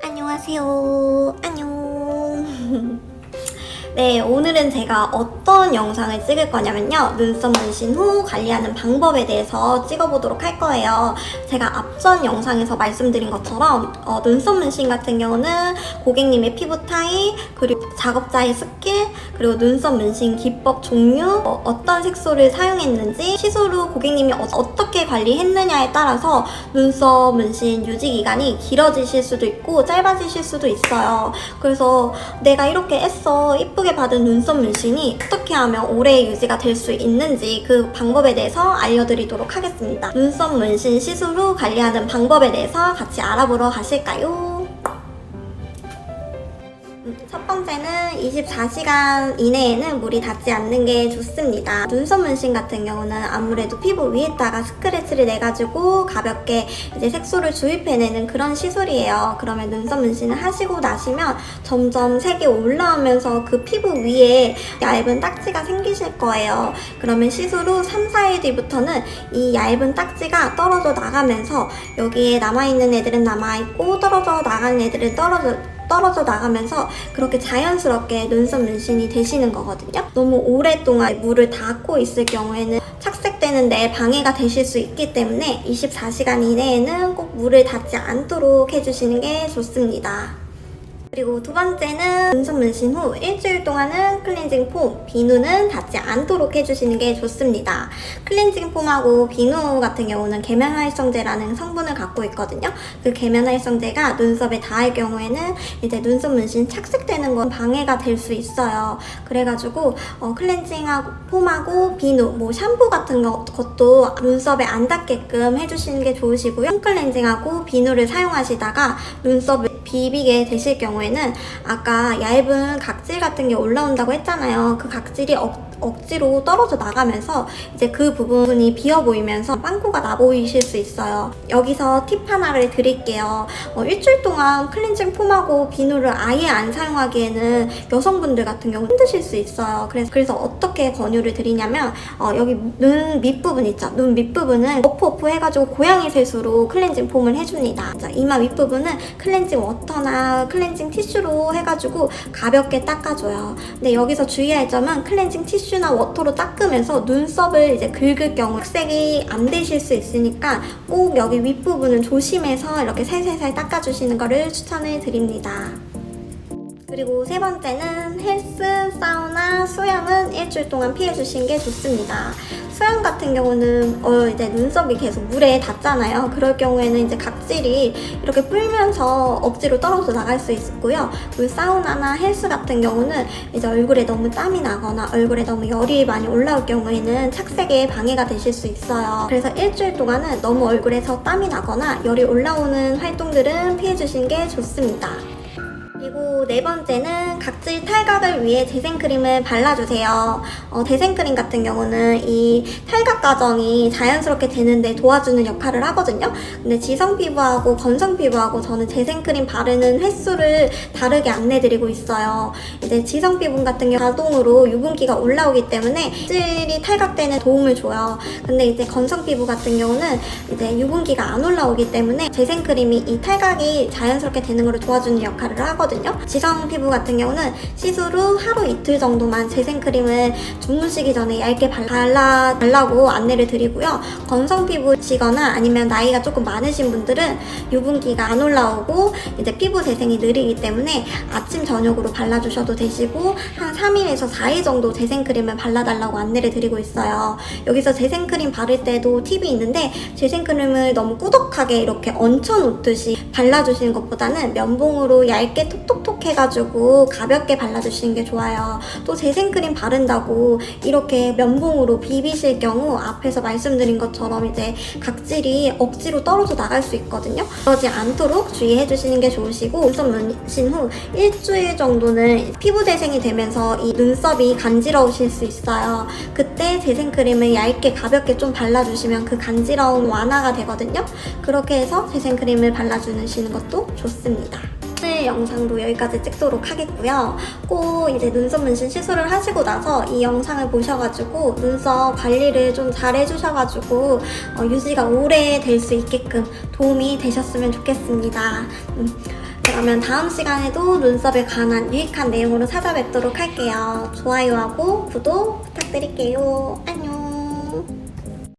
안녕하세요. 안녕. 네, 오늘은 제가 어떤 영상을 찍을 거냐면요. 눈썹 문신 후 관리하는 방법에 대해서 찍어보도록 할 거예요. 제가 앞전 영상에서 말씀드린 것처럼 눈썹 문신 같은 경우는 고객님의 피부 타입, 그리고 작업자의 스킬, 그리고 눈썹 문신 기법 종류, 어떤 색소를 사용했는지, 시술 후 고객님이 어떻게 관리했느냐에 따라서 눈썹 문신 유지 기간이 길어지실 수도 있고 짧아지실 수도 있어요. 그래서 내가 이렇게 애써 이쁘게 받은 눈썹 문신이 어떻게 하면 오래 유지가 될 수 있는지 그 방법에 대해서 알려드리도록 하겠습니다. 눈썹 문신 시술 후 관리하는 방법에 대해서 같이 알아보러 가실까요? 첫 번째는 24시간 이내에는 물이 닿지 않는 게 좋습니다. 눈썹 문신 같은 경우는 아무래도 피부 위에다가 스크래치를 내가지고 가볍게 이제 색소를 주입해내는 그런 시술이에요. 그러면 눈썹 문신을 하시고 나시면 점점 색이 올라오면서 그 피부 위에 얇은 딱지가 생기실 거예요. 그러면 시술 후 3, 4일 뒤부터는 이 얇은 딱지가 떨어져 나가면서 여기에 남아있는 애들은 남아있고 떨어져 나가는 애들은 떨어져 나가면서 그렇게 자연스럽게 눈썹 문신이 되시는 거거든요. 너무 오랫동안 물을 닿고 있을 경우에는 착색되는데 방해가 되실 수 있기 때문에 24시간 이내에는 꼭 물을 닿지 않도록 해주시는 게 좋습니다. 그리고 두 번째는 눈썹 문신 후 일주일 동안은 클렌징 폼, 비누는 닿지 않도록 해주시는 게 좋습니다. 클렌징 폼하고 비누 같은 경우는 계면활성제라는 성분을 갖고 있거든요. 그 계면활성제가 눈썹에 닿을 경우에는 이제 눈썹 문신 착색되는 건 방해가 될 수 있어요. 그래가지고 클렌징하고 폼하고 비누, 샴푸 같은 것도 눈썹에 안 닿게끔 해주시는 게 좋으시고요. 폼클렌징하고 비누를 사용하시다가 눈썹을 비비게 되실 경우에는 아까 얇은 각질 같은 게 올라온다고 했잖아요. 그 각질이 억지로 떨어져 나가면서 이제 그 부분이 비어 보이면서 빵꾸가 나 보이실 수 있어요. 여기서 팁 하나를 드릴게요. 일주일 동안 클렌징 폼하고 비누를 아예 안 사용하기에는 여성분들 같은 경우 힘드실 수 있어요. 그래서 어떻게 권유를 드리냐면 여기 눈 밑부분 있죠? 눈 밑부분은 오프 해가지고 고양이 셋으로 클렌징 폼을 해줍니다. 이마 윗부분은 클렌징 워터나 클렌징 티슈로 해가지고 가볍게 닦아줘요. 근데 여기서 주의할 점은 클렌징 티슈나 워터로 닦으면서 눈썹을 이제 긁을 경우 색이 안 되실 수 있으니까 꼭 여기 윗부분은 조심해서 이렇게 살살살 닦아주시는 거를 추천을 드립니다. 그리고 세 번째는 헬스, 사우나, 수영은 일주일 동안 피해주시는 게 좋습니다. 수영 같은 경우는 이제 눈썹이 계속 물에 닿잖아요. 그럴 경우에는 이제 각질이 이렇게 불면서 억지로 떨어져 나갈 수 있고요. 그리고 사우나나 헬스 같은 경우는 이제 얼굴에 너무 땀이 나거나 얼굴에 너무 열이 많이 올라올 경우에는 착색에 방해가 되실 수 있어요. 그래서 일주일 동안은 너무 얼굴에서 땀이 나거나 열이 올라오는 활동들은 피해주시는 게 좋습니다. 그리고 네 번째는 각질 탈각을 위해 재생크림을 발라주세요. 재생크림 같은 경우는 이 탈각 과정이 자연스럽게 되는데 도와주는 역할을 하거든요. 근데 지성 피부하고 건성 피부하고 저는 재생크림 바르는 횟수를 다르게 안내드리고 있어요. 이제 지성 피부 같은 경우 자동으로 유분기가 올라오기 때문에 각질이 탈각되는 도움을 줘요. 근데 이제 건성 피부 같은 경우는 이제 유분기가 안 올라오기 때문에 재생크림이 이 탈각이 자연스럽게 되는 걸 도와주는 역할을 하거든요. 지성 피부 같은 경우는 시술 후 하루 이틀 정도만 재생크림을 주무시기 전에 얇게 발라달라고 안내를 드리고요. 건성 피부시거나 아니면 나이가 조금 많으신 분들은 유분기가 안 올라오고 이제 피부 재생이 느리기 때문에 아침 저녁으로 발라주셔도 되시고 한 3일에서 4일 정도 재생크림을 발라달라고 안내를 드리고 있어요. 여기서 재생크림 바를 때도 팁이 있는데 재생크림을 너무 꾸덕하게 이렇게 얹혀놓듯이 발라주시는 것보다는 면봉으로 얇게 톡톡 해가지고 가볍게 발라주시는 게 좋아요. 또 재생크림 바른다고 이렇게 면봉으로 비비실 경우 앞에서 말씀드린 것처럼 이제 각질이 억지로 떨어져 나갈 수 있거든요. 그러지 않도록 주의해 주시는 게 좋으시고 눈썹 문신 후 일주일 정도는 피부 재생이 되면서 이 눈썹이 간지러우실 수 있어요. 그때 재생크림을 얇게 가볍게 좀 발라주시면 그 간지러움 완화가 되거든요. 그렇게 해서 재생크림을 발라주시는 것도 좋습니다. 오늘 영상도 여기까지 찍도록 하겠고요. 꼭 이제 눈썹 문신 시술을 하시고 나서 이 영상을 보셔가지고 눈썹 관리를 좀 잘 해주셔가지고 유지가 오래 될 수 있게끔 도움이 되셨으면 좋겠습니다. 그러면 다음 시간에도 눈썹에 관한 유익한 내용으로 찾아뵙도록 할게요. 좋아요하고 구독 부탁드릴게요. 안녕.